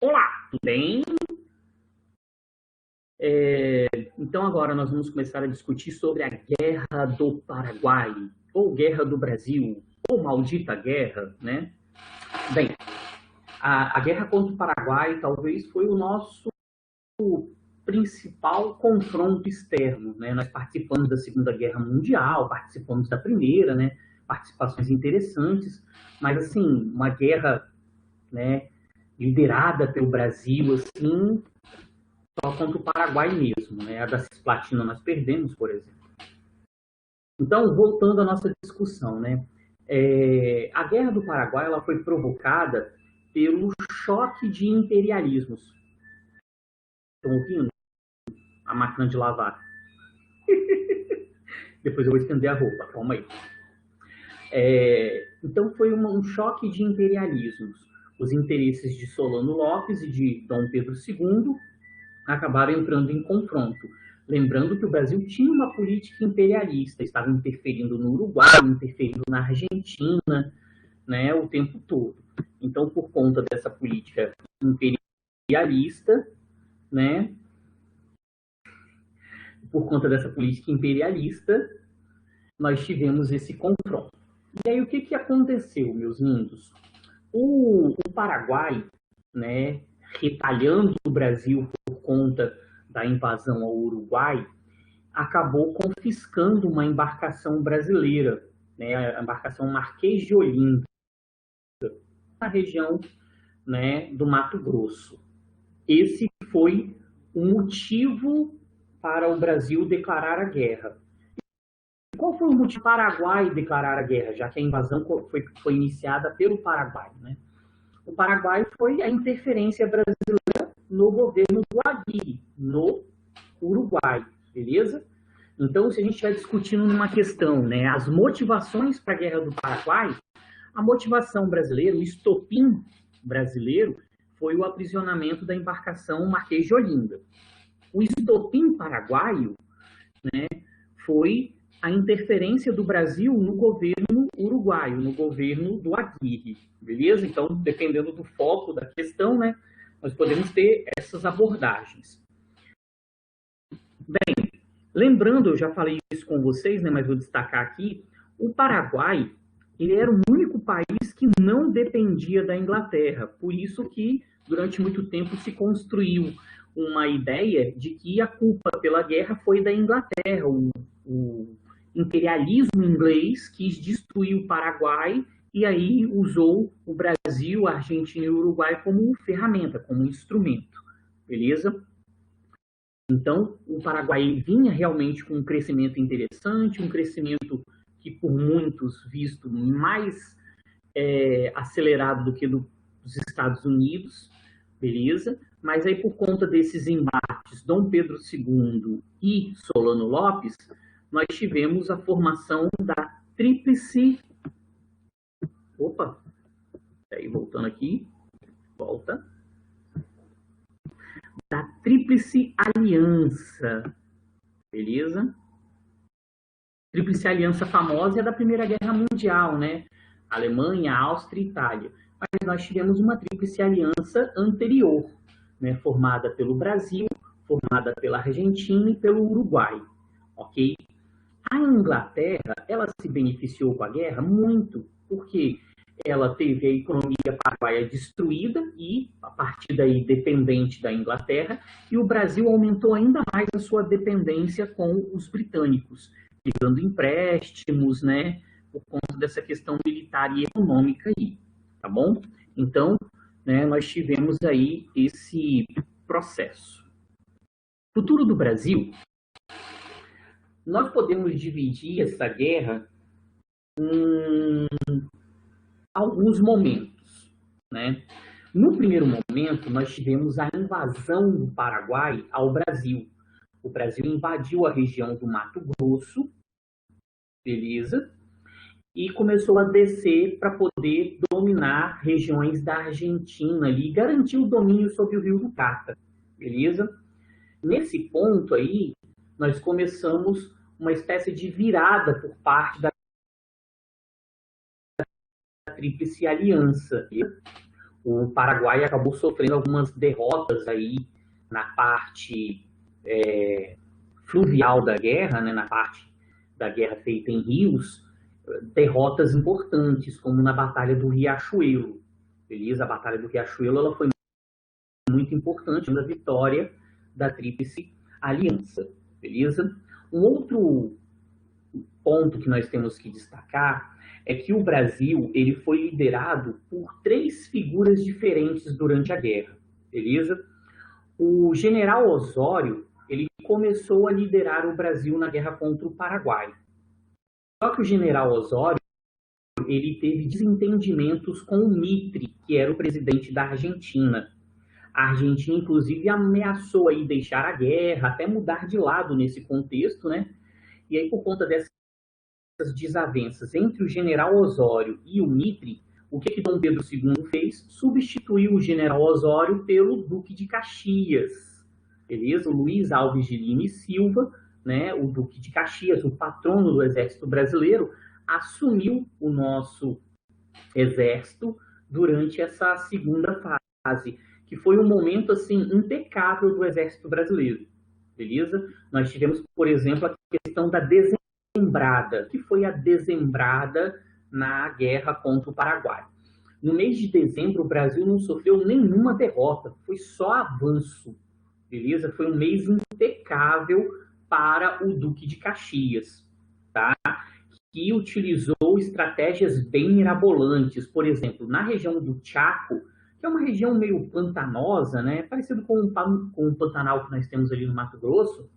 Olá, tudo bem? Então agora nós vamos começar a discutir sobre a Guerra do Paraguai, ou Guerra do Brasil, ou Maldita Guerra, né? Bem, a guerra contra o Paraguai talvez foi o nosso principal confronto externo, né? Nós participamos da Segunda Guerra Mundial, participamos da Primeira, né? Participações interessantes, mas assim, uma guerra, né, liderada pelo Brasil, assim, só contra o Paraguai mesmo, né? A da Cisplatina nós perdemos, por exemplo. Então, voltando à nossa discussão, né? A Guerra do Paraguai ela foi provocada pelo choque de imperialismos. Estão ouvindo? A máquina de lavar. Depois eu vou estender a roupa, calma aí. Então, foi um choque de imperialismos. Os interesses de Solano Lopes e de Dom Pedro II acabaram entrando em confronto. Lembrando que o Brasil tinha uma política imperialista, estava interferindo no Uruguai, interferindo na Argentina, né, o tempo todo. Então, por conta dessa política imperialista, né, nós tivemos esse confronto. E aí, o que aconteceu, meus lindos? O Paraguai, né, retalhando o Brasil por conta da invasão ao Uruguai, acabou confiscando uma embarcação brasileira, né, a embarcação Marquês de Olinda, na região, né, do Mato Grosso. Esse foi o motivo para o Brasil declarar a guerra. Qual foi o motivo do Paraguai declarar a guerra, já que a invasão foi iniciada pelo Paraguai, né? O Paraguai foi a interferência brasileira no governo do Aguirre, no Uruguai, beleza? Então, se a gente estiver discutindo numa questão, né, as motivações para a Guerra do Paraguai, a motivação brasileira, o estopim brasileiro, foi o aprisionamento da embarcação Marquês de Olinda. O estopim paraguaio, né, foi a interferência do Brasil no governo uruguaio, no governo do Aguirre, beleza? Então, dependendo do foco da questão, né, nós podemos ter essas abordagens. Bem, lembrando, eu já falei isso com vocês, né, mas vou destacar aqui, o Paraguai, ele era o único país que não dependia da Inglaterra, por isso que durante muito tempo se construiu uma ideia de que a culpa pela guerra foi da Inglaterra, o imperialismo inglês quis destruir o Paraguai e aí usou o Brasil, a Argentina e o Uruguai como ferramenta, como instrumento, beleza? Então, o Paraguai vinha realmente com um crescimento interessante, um crescimento que por muitos visto mais acelerado do que dos Estados Unidos, beleza? Mas aí por conta desses embates, Dom Pedro II e Solano Lopes, nós tivemos a formação da Tríplice... Opa! Aí, voltando aqui, volta. Da Tríplice Aliança, beleza? Tríplice Aliança famosa é da Primeira Guerra Mundial, né? Alemanha, Áustria e Itália. Mas nós tivemos uma Tríplice Aliança anterior, né? Formada pelo Brasil, formada pela Argentina e pelo Uruguai, ok? A Inglaterra, ela se beneficiou com a guerra muito, porque ela teve a economia paraguaia destruída e, a partir daí, dependente da Inglaterra, e o Brasil aumentou ainda mais a sua dependência com os britânicos, pegando empréstimos, né, por conta dessa questão militar e econômica aí, tá bom? Então, né, nós tivemos aí esse processo. Futuro do Brasil, nós podemos dividir essa guerra em alguns momentos, né? No primeiro momento, nós tivemos a invasão do Paraguai ao Brasil. O Brasil invadiu a região do Mato Grosso, beleza? E começou a descer para poder dominar regiões da Argentina ali, garantir o domínio sobre o Rio do Prata, beleza? Nesse ponto aí, nós começamos uma espécie de virada por parte da Tríplice Aliança. o Paraguai acabou sofrendo algumas derrotas aí na parte fluvial da guerra, né, na parte da guerra feita em rios, derrotas importantes, como na Batalha do Riachuelo. Beleza? A Batalha do Riachuelo ela foi muito importante na vitória da Tríplice Aliança. Beleza? Um outro ponto que nós temos que destacar é que o Brasil ele foi liderado por 3 figuras diferentes durante a guerra. Beleza? O general Osório ele começou a liderar o Brasil na guerra contra o Paraguai. Só que o general Osório ele teve desentendimentos com o Mitre, que era o presidente da Argentina. A Argentina, inclusive, ameaçou aí deixar a guerra, até mudar de lado nesse contexto, né? E aí, por conta dessas desavenças entre o general Osório e o Mitre, o que Dom Pedro II fez? Substituiu o general Osório pelo Duque de Caxias, beleza? O Luiz Alves de Lima e Silva, né? O Duque de Caxias, o patrono do Exército Brasileiro, assumiu o nosso exército durante essa segunda fase, que foi um momento assim impecável do Exército Brasileiro, beleza? Nós tivemos, por exemplo, a questão da dezembrada, que foi a dezembrada na guerra contra o Paraguai. No mês de dezembro, o Brasil não sofreu nenhuma derrota, foi só avanço, beleza? Foi um mês impecável para o Duque de Caxias, tá? Que utilizou estratégias bem mirabolantes. Por exemplo, na região do Chaco, que é uma região meio pantanosa, né, parecido com o Pantanal que nós temos ali no Mato Grosso,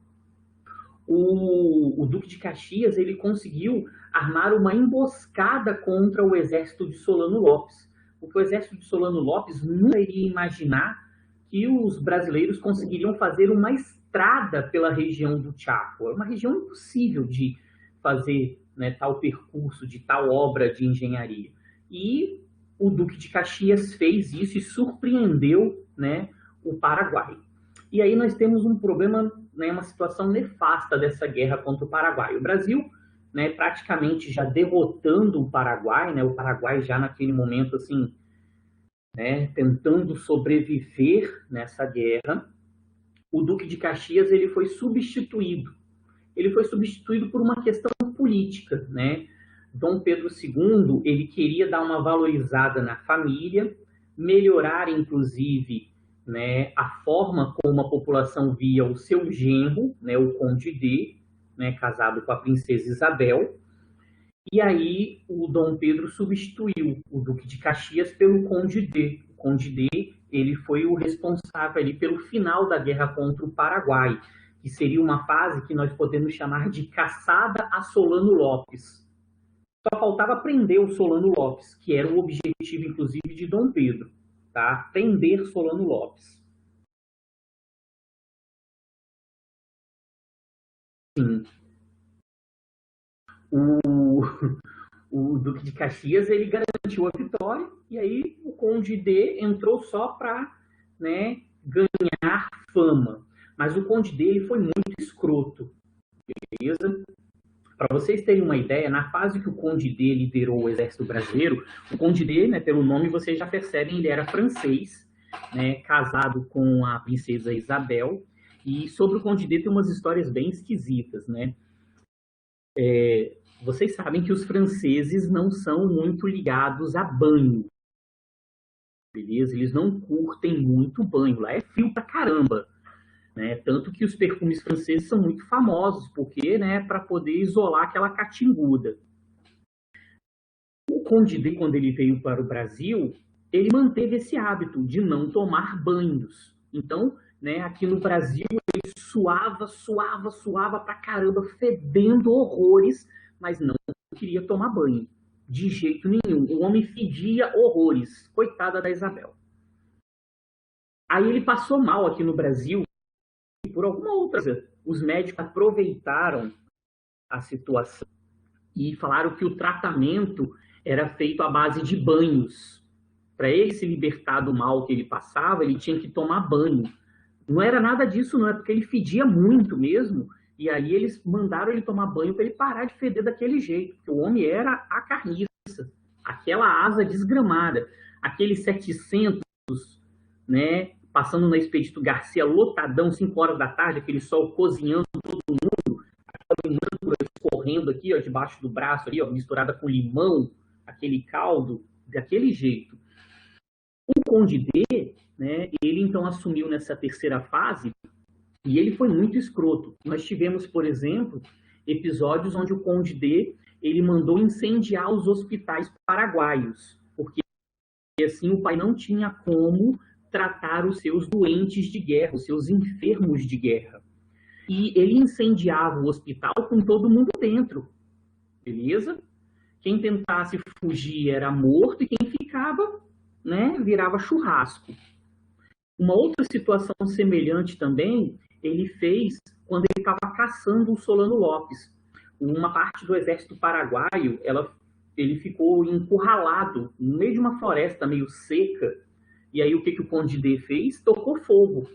o Duque de Caxias ele conseguiu armar uma emboscada contra o exército de Solano Lopes. Porque o exército de Solano Lopes nunca iria imaginar que os brasileiros conseguiriam fazer uma estrada pela região do Chaco. É uma região impossível de fazer, né, tal percurso, de tal obra de engenharia. E o Duque de Caxias fez isso e surpreendeu, né, o Paraguai. E aí nós temos um problema, né, uma situação nefasta dessa guerra contra o Paraguai. O Brasil, né, praticamente já derrotando o Paraguai já naquele momento assim, né, tentando sobreviver nessa guerra. O Duque de Caxias ele foi substituído. Ele foi substituído por uma questão política, né? Dom Pedro II, ele queria dar uma valorizada na família, melhorar, inclusive, né, a forma como a população via o seu genro, né, o Conde D, né, casado com a princesa Isabel. E aí o Dom Pedro substituiu o Duque de Caxias pelo Conde D. O Conde D, ele foi o responsável ali pelo final da guerra contra o Paraguai, que seria uma fase que nós podemos chamar de caçada a Solano Lopes. Só faltava prender o Solano Lopes, que era o objetivo, inclusive, de Dom Pedro, tá? Prender Solano Lopes. Sim. O Duque de Caxias, ele garantiu a vitória, e aí o Conde D entrou só para, né, ganhar fama. Mas o Conde D ele foi muito escroto, beleza? Para vocês terem uma ideia, na fase que o Conde D liderou o exército brasileiro, o Conde D, né, pelo nome vocês já percebem, ele era francês, né, casado com a princesa Isabel, e sobre o Conde D tem umas histórias bem esquisitas, né? Vocês sabem que os franceses não são muito ligados a banho, beleza? Eles não curtem muito banho, lá é frio pra caramba. Né? Tanto que os perfumes franceses são muito famosos, porque, né, para poder isolar aquela catinguda. O Conde D, quando ele veio para o Brasil, ele manteve esse hábito de não tomar banhos. Então, né, aqui no Brasil, ele suava pra caramba, fedendo horrores, mas não queria tomar banho, de jeito nenhum. O homem fedia horrores, coitada da Isabel. Aí ele passou mal aqui no Brasil, por alguma outra coisa. Os médicos aproveitaram a situação e falaram que o tratamento era feito à base de banhos. Para ele se libertar do mal que ele passava, ele tinha que tomar banho. Não era nada disso, não, é porque ele fedia muito mesmo, e aí eles mandaram ele tomar banho para ele parar de feder daquele jeito, porque o homem era a carniça, aquela asa desgramada. aqueles 700, né, passando na Expedito Garcia, lotadão, 5 horas da tarde, aquele sol cozinhando todo mundo, aquela mâncora escorrendo aqui, ó, debaixo do braço, ali, ó, misturada com limão, aquele caldo, daquele jeito. O Conde D, né, ele então assumiu nessa terceira fase e ele foi muito escroto. Nós tivemos, por exemplo, episódios onde o Conde D ele mandou incendiar os hospitais paraguaios, porque assim o pai não tinha como tratar os seus doentes de guerra, os seus enfermos de guerra. E ele incendiava o hospital com todo mundo dentro, beleza? Quem tentasse fugir era morto e quem ficava, né, virava churrasco. Uma outra situação semelhante também, ele fez quando ele estava caçando o Solano Lopes. Uma parte do exército paraguaio, ele ficou encurralado no meio de uma floresta meio seca. E aí o que o Conde D fez? Tocou fogo.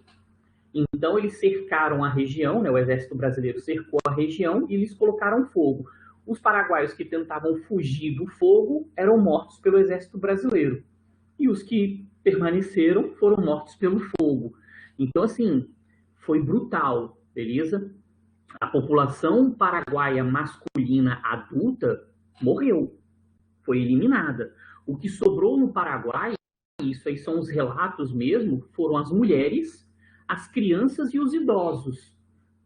Então eles cercaram a região, né, o exército brasileiro cercou a região e eles colocaram fogo. Os paraguaios que tentavam fugir do fogo eram mortos pelo exército brasileiro. E os que permaneceram foram mortos pelo fogo. Então, assim, foi brutal, beleza? A população paraguaia masculina adulta morreu, foi eliminada. O que sobrou no Paraguai, isso aí são os relatos mesmo, foram as mulheres, as crianças e os idosos.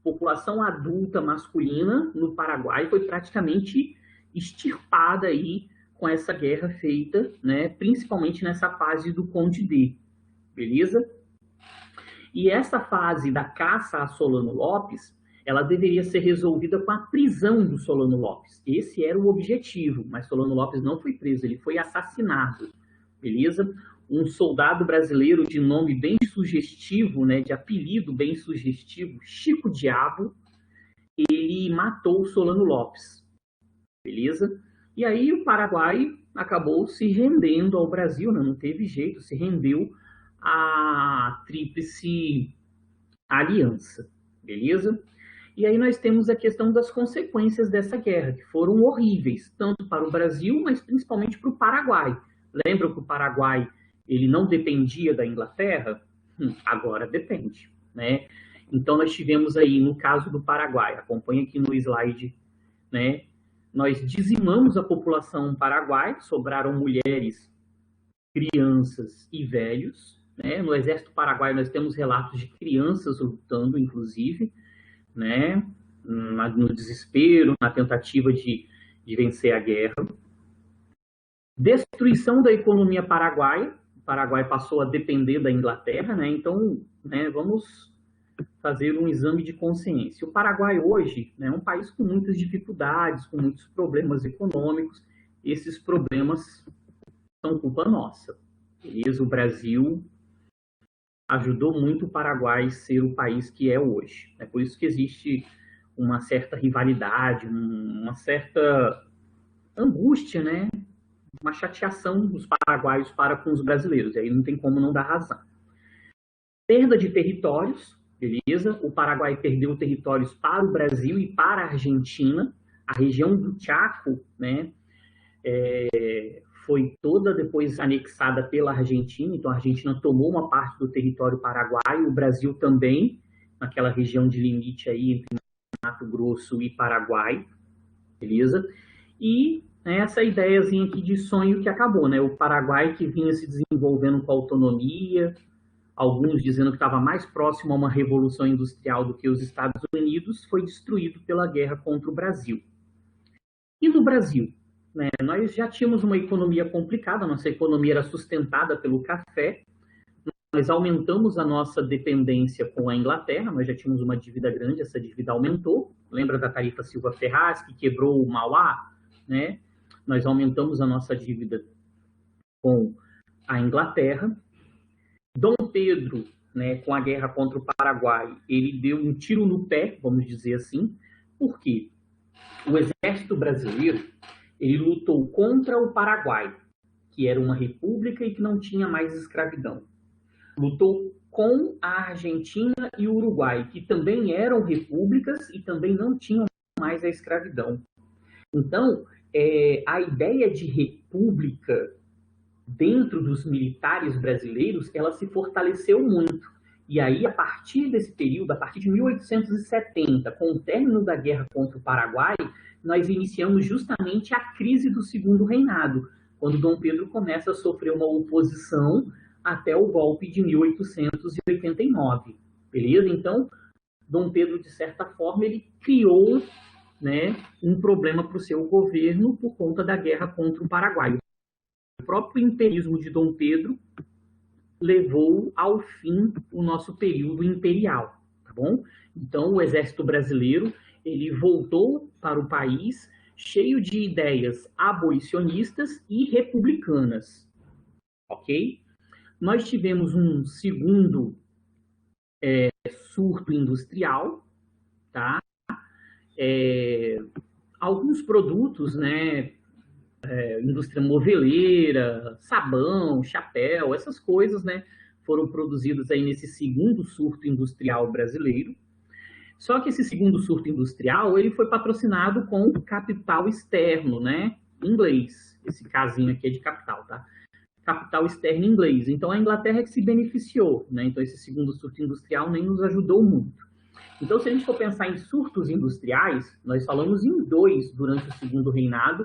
População adulta masculina no Paraguai foi praticamente extirpada aí com essa guerra feita, né, principalmente nessa fase do Conde D, beleza? E essa fase da caça a Solano Lopes, ela deveria ser resolvida com a prisão do Solano Lopes. Esse era o objetivo, mas Solano Lopes não foi preso, ele foi assassinado, beleza? Um soldado brasileiro de nome bem sugestivo, né, de apelido bem sugestivo, Chico Diabo, ele matou o Solano Lopes, beleza? E aí o Paraguai acabou se rendendo ao Brasil, né? Não teve jeito, se rendeu à Tríplice Aliança, beleza? E aí nós temos a questão das consequências dessa guerra, que foram horríveis, tanto para o Brasil, mas principalmente para o Paraguai. Lembram que o Paraguai ele não dependia da Inglaterra? Agora depende, né? Então nós tivemos aí, no caso do Paraguai, acompanha aqui no slide, né? Nós dizimamos a população paraguaia, sobraram mulheres, crianças e velhos, né? No exército paraguaio nós temos relatos de crianças lutando, inclusive, né? No desespero, na tentativa de vencer a guerra. Destruição da economia paraguaia. O Paraguai passou a depender da Inglaterra, né? Então, né, vamos fazer um exame de consciência. O Paraguai hoje, né, é um país com muitas dificuldades, com muitos problemas econômicos. Esses problemas são culpa nossa. Beleza? O Brasil ajudou muito o Paraguai a ser o país que é hoje. É por isso que existe uma certa rivalidade, uma certa angústia, né? Uma chateação dos paraguaios para com os brasileiros. E aí não tem como não dar razão. Perda de territórios, beleza? O Paraguai perdeu territórios para o Brasil e para a Argentina. A região do Chaco, né, foi toda depois anexada pela Argentina. Então a Argentina tomou uma parte do território paraguaio, o Brasil também, naquela região de limite aí entre Mato Grosso e Paraguai, beleza? E essa ideiazinha aqui de sonho que acabou, né? O Paraguai que vinha se desenvolvendo com autonomia, alguns dizendo que estava mais próximo a uma revolução industrial do que os Estados Unidos, foi destruído pela guerra contra o Brasil. E no Brasil? Né, nós já tínhamos uma economia complicada, nossa economia era sustentada pelo café, nós aumentamos a nossa dependência com a Inglaterra, nós já tínhamos uma dívida grande, essa dívida aumentou, lembra da tarifa Silva Ferraz, que quebrou o Mauá? Né? Nós aumentamos a nossa dívida com a Inglaterra. Dom Pedro, né, com a guerra contra o Paraguai, ele deu um tiro no pé, vamos dizer assim. Por quê? O exército brasileiro, ele lutou contra o Paraguai, que era uma república e que não tinha mais escravidão. Lutou com a Argentina e o Uruguai, que também eram repúblicas e também não tinham mais a escravidão. Então, a ideia de república dentro dos militares brasileiros, ela se fortaleceu muito. E aí, a partir desse período, a partir de 1870, com o término da guerra contra o Paraguai, nós iniciamos justamente a crise do Segundo Reinado, quando Dom Pedro começa a sofrer uma oposição até o golpe de 1889, beleza? Então, Dom Pedro, de certa forma, ele criou, né, um problema para o seu governo por conta da guerra contra o Paraguai. O próprio imperialismo de Dom Pedro levou ao fim o nosso período imperial, tá bom? Então, o exército brasileiro, ele voltou para o país cheio de ideias abolicionistas e republicanas, ok? Nós tivemos um segundo surto industrial, tá? Alguns produtos, né, indústria moveleira, sabão, chapéu, essas coisas, né, foram produzidas aí nesse segundo surto industrial brasileiro. Só que esse segundo surto industrial, ele foi patrocinado com capital externo, né, inglês. Esse casinho aqui é de capital, tá? Capital externo inglês. Então, a Inglaterra é que se beneficiou, né? Então, esse segundo surto industrial nem nos ajudou muito. Então, se a gente for pensar em surtos industriais, nós falamos em 2 durante o Segundo Reinado,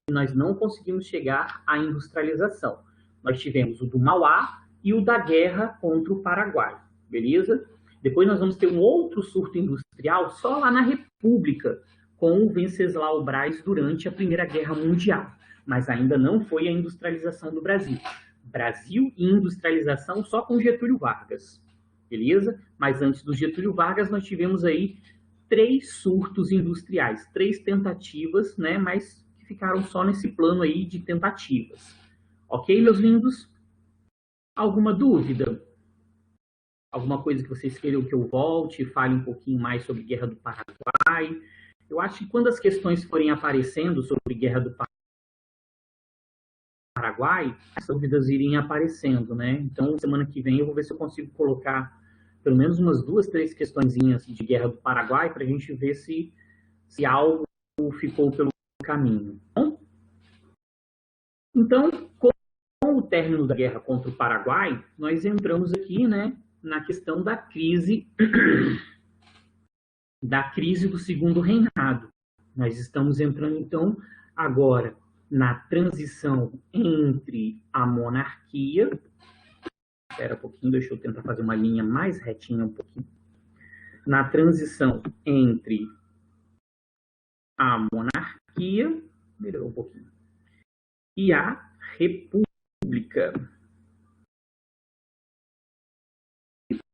e nós não conseguimos chegar à industrialização. Nós tivemos o do Mauá e o da guerra contra o Paraguai, beleza? Depois nós vamos ter um outro surto industrial só lá na República, com o Venceslau Braz durante a Primeira Guerra Mundial. Mas ainda não foi a industrialização do Brasil. Brasil e industrialização só com Getúlio Vargas, beleza? Mas antes do Getúlio Vargas nós tivemos aí 3 surtos industriais, 3 tentativas, né? Mas que ficaram só nesse plano aí de tentativas. Ok, meus lindos? Alguma dúvida? Alguma coisa que vocês queiram que eu volte e fale um pouquinho mais sobre Guerra do Paraguai? Eu acho que quando as questões forem aparecendo sobre Guerra do Paraguai, as dúvidas irem aparecendo, né? Então, semana que vem eu vou ver se eu consigo colocar pelo menos umas 2, 3 questõezinhas de Guerra do Paraguai para a gente ver se algo ficou pelo caminho. Bom? Então, com o término da guerra contra o Paraguai, nós entramos aqui, né, na questão da crise do Segundo Reinado. Nós estamos entrando, então, agora na transição entre a monarquia. Espera um pouquinho, deixa eu tentar fazer uma linha mais retinha um pouquinho. Na transição entre a monarquia, melhorou um pouquinho, e a república.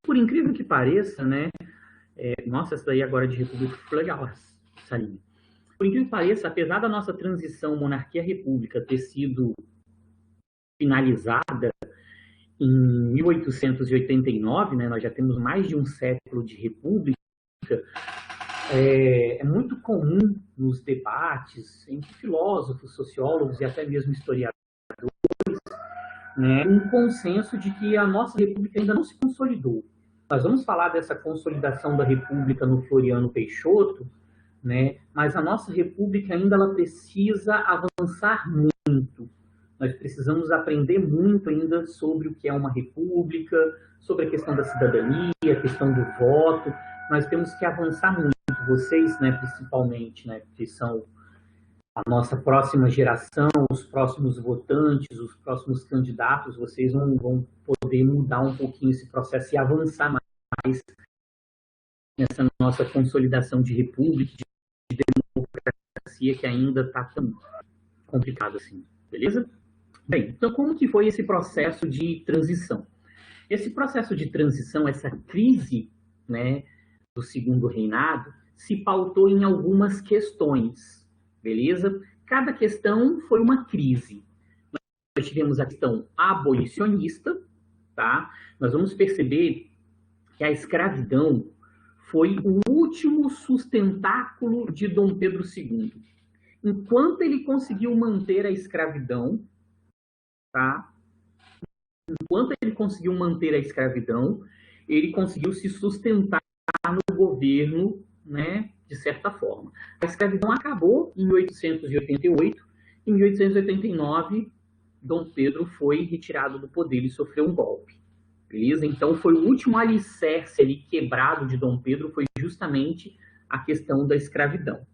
Por incrível que pareça, né? Nossa, essa daí agora de república foi legal, essa linha. Por incrível que pareça, apesar da nossa transição monarquia-república ter sido finalizada em 1889, né, nós já temos mais de um século de república, é muito comum nos debates entre filósofos, sociólogos e até mesmo historiadores, né, um consenso de que a nossa república ainda não se consolidou. Nós vamos falar dessa consolidação da república no Floriano Peixoto, né, mas a nossa república ainda ela precisa avançar muito. Nós precisamos aprender muito ainda sobre o que é uma república, sobre a questão da cidadania, a questão do voto. Nós temos que avançar muito. Vocês, né, principalmente, né, que são a nossa próxima geração, os próximos votantes, os próximos candidatos, vocês vão poder mudar um pouquinho esse processo e avançar mais nessa nossa consolidação de república, de democracia, que ainda está tão complicado assim, beleza? Bem, então como que foi esse processo de transição? Esse processo de transição, essa crise, né, do Segundo Reinado, se pautou em algumas questões, beleza? Cada questão foi uma crise. Nós tivemos a questão abolicionista, tá? Nós vamos perceber que a escravidão foi o último sustentáculo de Dom Pedro II. Enquanto ele conseguiu manter a escravidão, tá? Enquanto ele conseguiu manter a escravidão, ele conseguiu se sustentar no governo, né, de certa forma. A escravidão acabou em 1888, em 1889, Dom Pedro foi retirado do poder e sofreu um golpe. Beleza? Então, foi o último alicerce ali quebrado de Dom Pedro, foi justamente a questão da escravidão.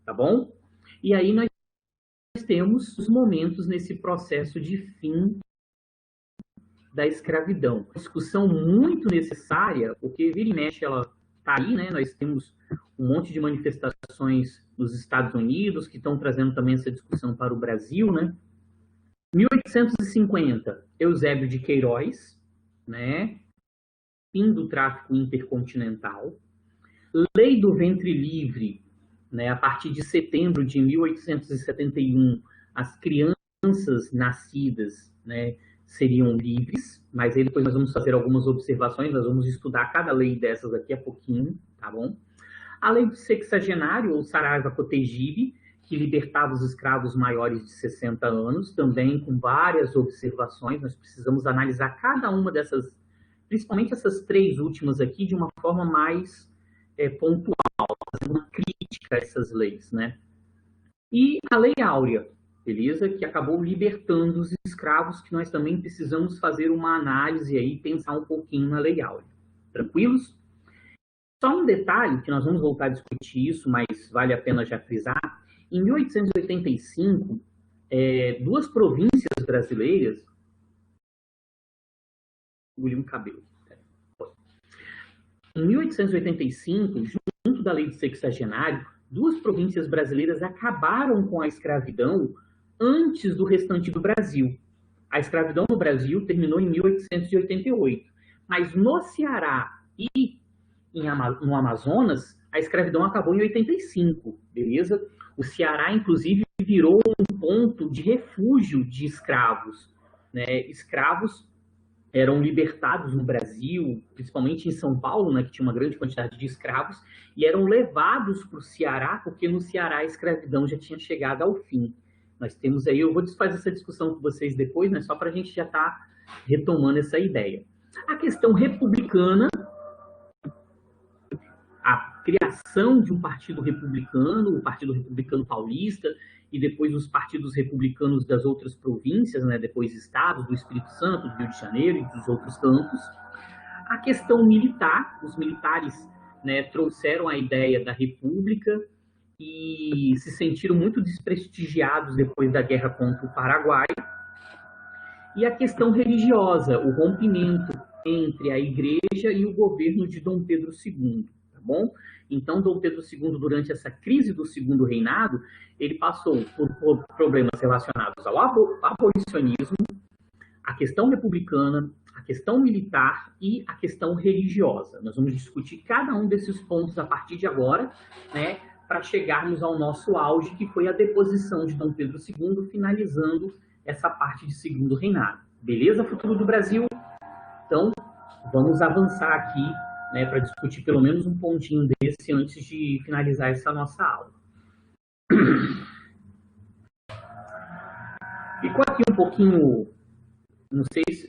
Tá bom? E aí nós temos os momentos nesse processo de fim da escravidão. Uma discussão muito necessária, porque vira e mexe ela está aí, né? Nós temos um monte de manifestações nos Estados Unidos que estão trazendo também essa discussão para o Brasil, né? 1850, Eusébio de Queiroz, né? Fim do tráfico intercontinental. Lei do ventre livre, né? A partir de setembro de 1871, as crianças nascidas, né, seriam livres, mas aí depois nós vamos fazer algumas observações, nós vamos estudar cada lei dessas daqui a pouquinho, tá bom? A lei do sexagenário, ou Saraiva-Cotegipe, que libertava os escravos maiores de 60 anos, também com várias observações, nós precisamos analisar cada uma dessas, principalmente essas três últimas aqui, de uma forma mais pontual, fazendo uma crítica a essas leis, né? E a Lei Áurea, beleza? Que acabou libertando os escravos, que nós também precisamos fazer uma análise aí, pensar um pouquinho na Lei Áurea. Tranquilos? Só um detalhe, que nós vamos voltar a discutir isso, mas vale a pena já frisar. Em 1885, duas províncias brasileiras... Engoli um cabelo. Em 1885, junto da lei do sexagenário, duas províncias brasileiras acabaram com a escravidão antes do restante do Brasil. A escravidão no Brasil terminou em 1888, mas no Ceará e no Amazonas, a escravidão acabou em 85, beleza? O Ceará, inclusive, virou um ponto de refúgio de escravos, né? Escravos eram libertados no Brasil, principalmente em São Paulo, né, que tinha uma grande quantidade de escravos, e eram levados para o Ceará, porque no Ceará a escravidão já tinha chegado ao fim. Nós temos aí, eu vou fazer essa discussão com vocês depois, né, só para a gente já estar retomando essa ideia. A questão republicana, a criação de um partido republicano, o Partido Republicano Paulista, e depois os partidos republicanos das outras províncias, né, depois estados, do Espírito Santo, do Rio de Janeiro e dos outros campos. A questão militar, os militares, né, trouxeram a ideia da república e se sentiram muito desprestigiados depois da guerra contra o Paraguai. E a questão religiosa, o rompimento entre a igreja e o governo de Dom Pedro II. Bom? Então, Dom Pedro II, durante essa crise do Segundo Reinado, ele passou por problemas relacionados ao abolicionismo, a questão republicana, a questão militar e a questão religiosa. Nós vamos discutir cada um desses pontos a partir de agora, né, para chegarmos ao nosso auge, que foi a deposição de Dom Pedro II, finalizando essa parte de Segundo Reinado. Beleza, futuro do Brasil? Então, vamos avançar aqui, né, para discutir pelo menos um pontinho desse antes de finalizar essa nossa aula. Ficou aqui um pouquinho, não sei se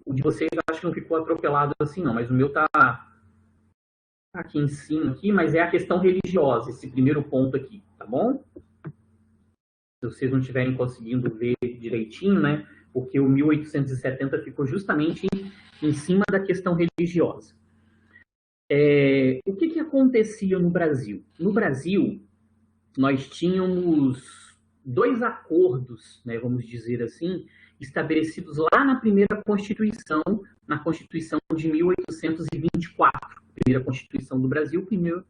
o de vocês acho que não ficou atropelado assim não, mas o meu tá aqui em cima, aqui, mas é a questão religiosa, esse primeiro ponto aqui, tá bom? Se vocês não estiverem conseguindo ver direitinho, né, porque o 1870 ficou justamente em cima da questão religiosa. O que acontecia no Brasil? No Brasil, nós tínhamos dois acordos, né, vamos dizer assim, estabelecidos lá na primeira Constituição, na Constituição de 1824. A primeira Constituição do Brasil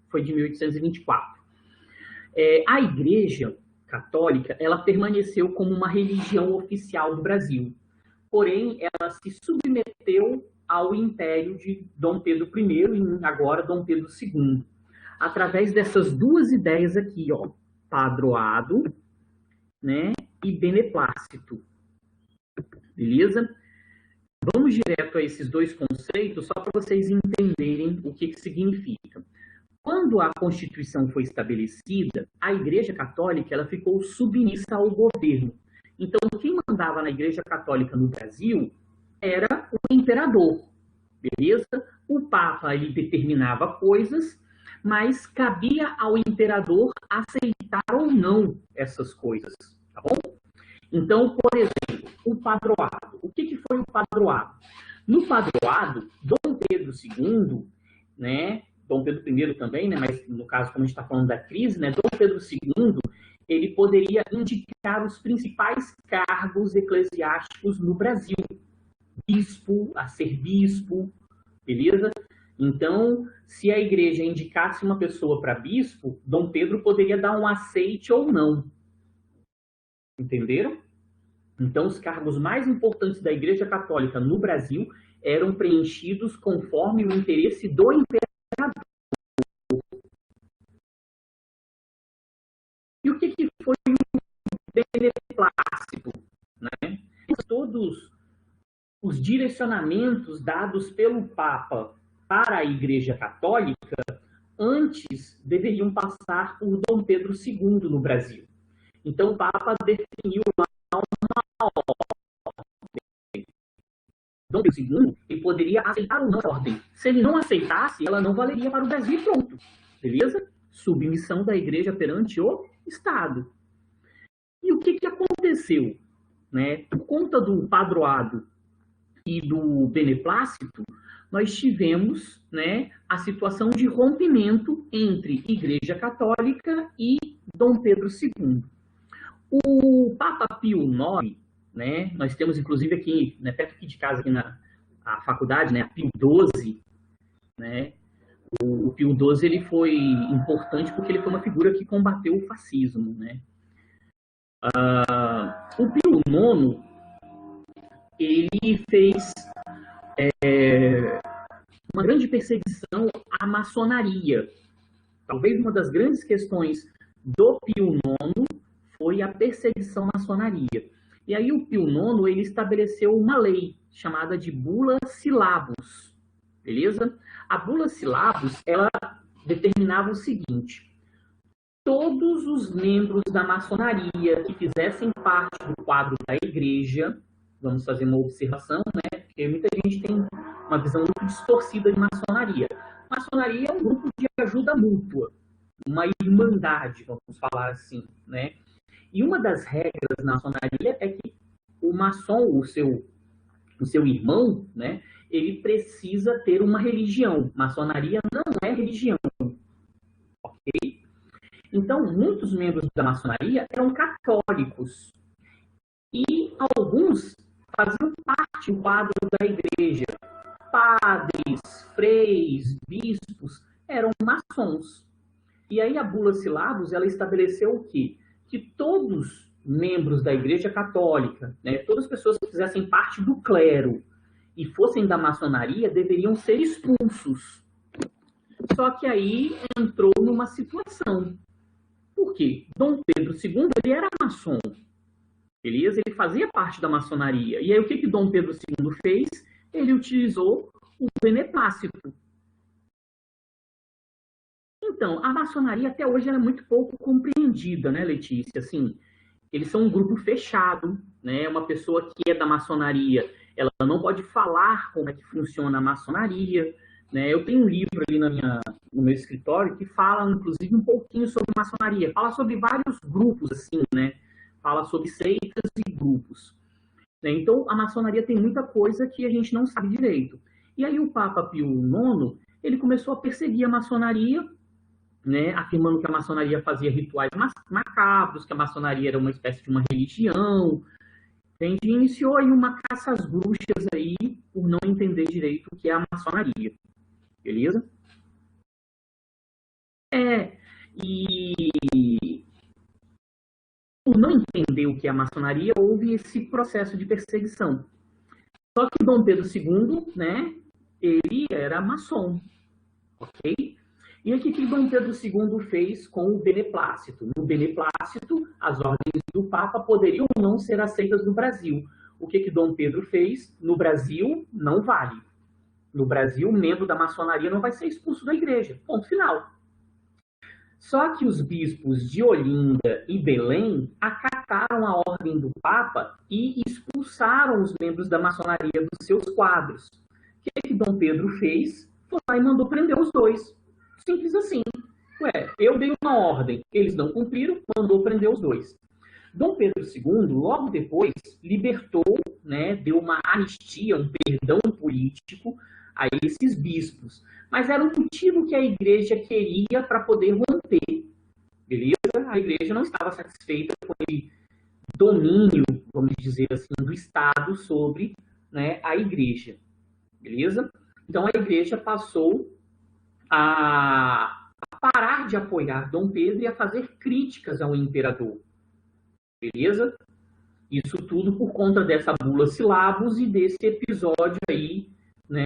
foi de 1824. A Igreja Católica, ela permaneceu como uma religião oficial do Brasil. Porém, ela se submeteu ao império de Dom Pedro I e agora Dom Pedro II. Através dessas duas ideias aqui, ó, padroado, né, e beneplácito. Beleza? Vamos direto a esses dois conceitos só para vocês entenderem o que significa. Quando a Constituição foi estabelecida, a Igreja Católica ela ficou submissa ao governo. Então, quem mandava na Igreja Católica no Brasil era o imperador, beleza? O Papa ele determinava coisas, mas cabia ao imperador aceitar ou não essas coisas, tá bom? Então, por exemplo, o padroado. O que foi o padroado? No padroado, Dom Pedro II, né, Dom Pedro I também, né, mas no caso, como a gente está falando da crise, né, Dom Pedro II, ele poderia indicar os principais cargos eclesiásticos no Brasil. Bispo, arcebispo, beleza? Então, se a igreja indicasse uma pessoa para bispo, Dom Pedro poderia dar um aceite ou não. Entenderam? Então, os cargos mais importantes da Igreja Católica no Brasil eram preenchidos conforme o interesse do imperador. E o que foi o beneplácito? Né? Todos os direcionamentos dados pelo Papa para a Igreja Católica antes deveriam passar por Dom Pedro II no Brasil. Então, o Papa definiu uma ordem. Dom Pedro II ele poderia aceitar ou não a ordem. Se ele não aceitasse, ela não valeria para o Brasil e pronto. Beleza? Submissão da Igreja perante o Estado. E o que aconteceu? Né? Por conta do padroado e do beneplácito, nós tivemos, né, a situação de rompimento entre Igreja Católica e Dom Pedro II. O Papa Pio IX, né, nós temos inclusive aqui, né, perto aqui de casa, aqui na faculdade, né, Pio XII, né, o Pio XII ele foi importante porque ele foi uma figura que combateu o fascismo. Né. O Pio IX, ele fez uma grande perseguição à maçonaria. Talvez uma das grandes questões do Pio IX foi a perseguição à maçonaria. E aí o Pio IX ele estabeleceu uma lei chamada de Bula Syllabus, beleza? A Bula Syllabus, ela determinava o seguinte: todos os membros da maçonaria que fizessem parte do quadro da igreja, vamos fazer uma observação, né? Porque muita gente tem uma visão muito distorcida de maçonaria. Maçonaria é um grupo de ajuda mútua, uma irmandade, vamos falar assim, né? E uma das regras na maçonaria é que o maçom, o seu irmão, né, ele precisa ter uma religião. Maçonaria não é religião, ok? Então, muitos membros da maçonaria eram católicos. E alguns faziam parte do quadro da igreja. Padres, freis, bispos, eram maçons. E aí a Bula Syllabus, ela estabeleceu o quê? Que todos membros da Igreja Católica, né, todas as pessoas que fizessem parte do clero e fossem da maçonaria, deveriam ser expulsos. Só que aí entrou numa situação. Por quê? Dom Pedro II, ele era maçom. Beleza? Ele fazia parte da maçonaria. E aí o que Dom Pedro II fez? Ele utilizou o beneplácito. Então, a maçonaria até hoje é muito pouco compreendida, né, Letícia? Assim, eles são um grupo fechado, né? Uma pessoa que é da maçonaria, ela não pode falar como é que funciona a maçonaria, né? Eu tenho um livro ali no meu escritório que fala, inclusive, um pouquinho sobre maçonaria. Fala sobre vários grupos, assim, né? Fala sobre seitas e grupos. Né? Então, a maçonaria tem muita coisa que a gente não sabe direito. E aí o Papa Pio IX, ele começou a perseguir a maçonaria, né, afirmando que a maçonaria fazia rituais macabros, que a maçonaria era uma espécie de uma religião. A gente iniciou aí uma caça às bruxas aí por não entender direito o que é a maçonaria. Beleza? E por não entender o que é a maçonaria, houve esse processo de perseguição. Só que Dom Pedro II, né, ele era maçom, ok? E o que Dom Pedro II fez com o beneplácito? No beneplácito, as ordens do Papa poderiam ou não ser aceitas no Brasil. O que Dom Pedro fez? No Brasil, não vale. No Brasil, membro da maçonaria não vai ser expulso da igreja. Ponto final. Só que os bispos de Olinda e Belém acataram a ordem do Papa e expulsaram os membros da maçonaria dos seus quadros. O que Dom Pedro fez? Foi lá e mandou prender os dois. Simples assim. Ué, eu dei uma ordem, eles não cumpriram, mandou prender os dois. Dom Pedro II, logo depois, libertou, né, deu uma anistia, um perdão político a esses bispos. Mas era um motivo que a igreja queria para poder romper, beleza? A igreja não estava satisfeita com esse domínio, vamos dizer assim, do Estado sobre, né, a igreja, beleza? Então a igreja passou a parar de apoiar Dom Pedro e a fazer críticas ao imperador, beleza? Isso tudo por conta dessa bula Silabus e desse episódio aí, né,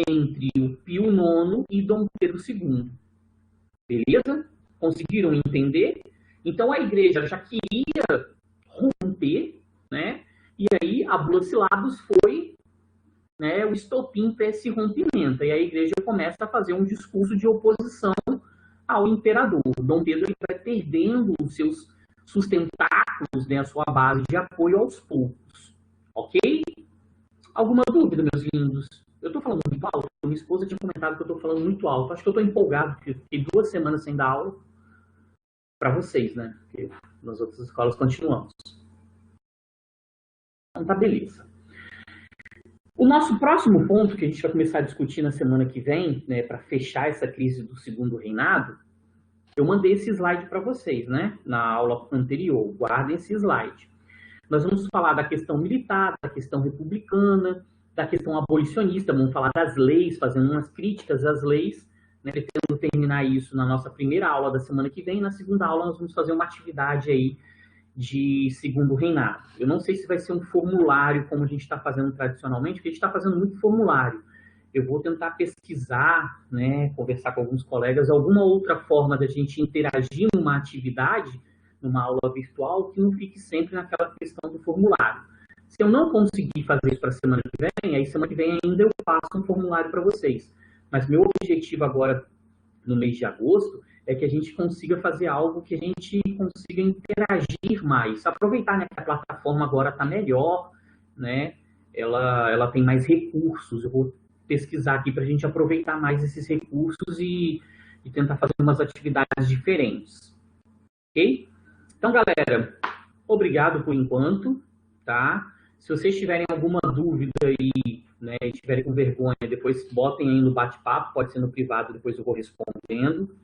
entre o Pio IX e Dom Pedro II. Beleza? Conseguiram entender? Então a igreja já queria romper, né? E aí a bula Silabus foi, né, o estopim para esse rompimento. E a igreja começa a fazer um discurso de oposição ao imperador. Dom Pedro ele vai perdendo os seus sustentáculos, né, a sua base de apoio aos poucos. Ok? Alguma dúvida, meus lindos? Eu estou falando muito alto? Minha esposa tinha comentado que eu estou falando muito alto. Acho que eu estou empolgado, porque fiquei 2 semanas sem dar aula para vocês, né? Porque nas outras escolas continuamos. Então tá, beleza. O nosso próximo ponto que a gente vai começar a discutir na semana que vem, né, para fechar essa crise do segundo reinado, eu mandei esse slide para vocês, né, na aula anterior. Guardem esse slide. Nós vamos falar da questão militar, da questão republicana, da questão abolicionista, vamos falar das leis, fazendo umas críticas às leis, né, pretendo terminar isso na nossa primeira aula da semana que vem. Na segunda aula nós vamos fazer uma atividade aí de segundo reinado. Eu não sei se vai ser um formulário como a gente está fazendo tradicionalmente, porque a gente está fazendo muito formulário. Eu vou tentar pesquisar, né, conversar com alguns colegas, alguma outra forma da gente interagir numa atividade, numa aula virtual, que não fique sempre naquela questão do formulário. Se eu não conseguir fazer isso para a semana que vem, aí semana que vem ainda eu faço um formulário para vocês. Mas meu objetivo agora, no mês de agosto, é que a gente consiga fazer algo que a gente consiga interagir mais. Aproveitar, né, que a plataforma agora está melhor, né? Ela tem mais recursos. Eu vou pesquisar aqui para a gente aproveitar mais esses recursos e tentar fazer umas atividades diferentes. Ok? Então, galera, obrigado por enquanto, tá? Se vocês tiverem alguma dúvida aí, né, e tiverem com vergonha, depois botem aí no bate-papo, pode ser no privado, depois eu vou respondendo.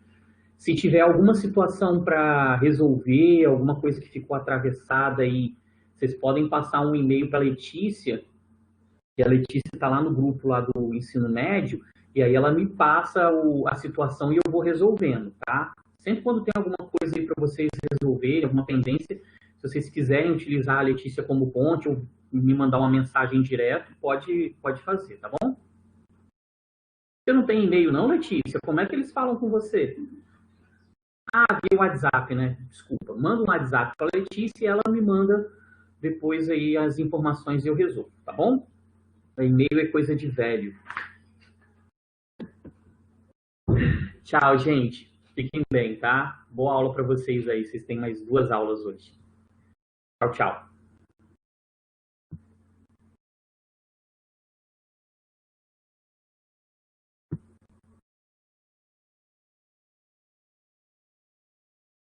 Se tiver alguma situação para resolver, alguma coisa que ficou atravessada aí, vocês podem passar um e-mail para a Letícia, que a Letícia está lá no grupo lá do ensino médio, e aí ela me passa a situação e eu vou resolvendo, tá? Sempre quando tem alguma coisa aí para vocês resolverem, alguma pendência, se vocês quiserem utilizar a Letícia como ponte ou me mandar uma mensagem direto, pode fazer, tá bom? Você não tem e-mail não, Letícia? Como é que eles falam com você? Ah, via WhatsApp, né? Desculpa. Manda um WhatsApp para a Letícia e ela me manda depois aí as informações e eu resolvo, tá bom? E-mail é coisa de velho. Tchau, gente. Fiquem bem, tá? Boa aula para vocês aí. Vocês têm mais 2 aulas hoje. Tchau, tchau.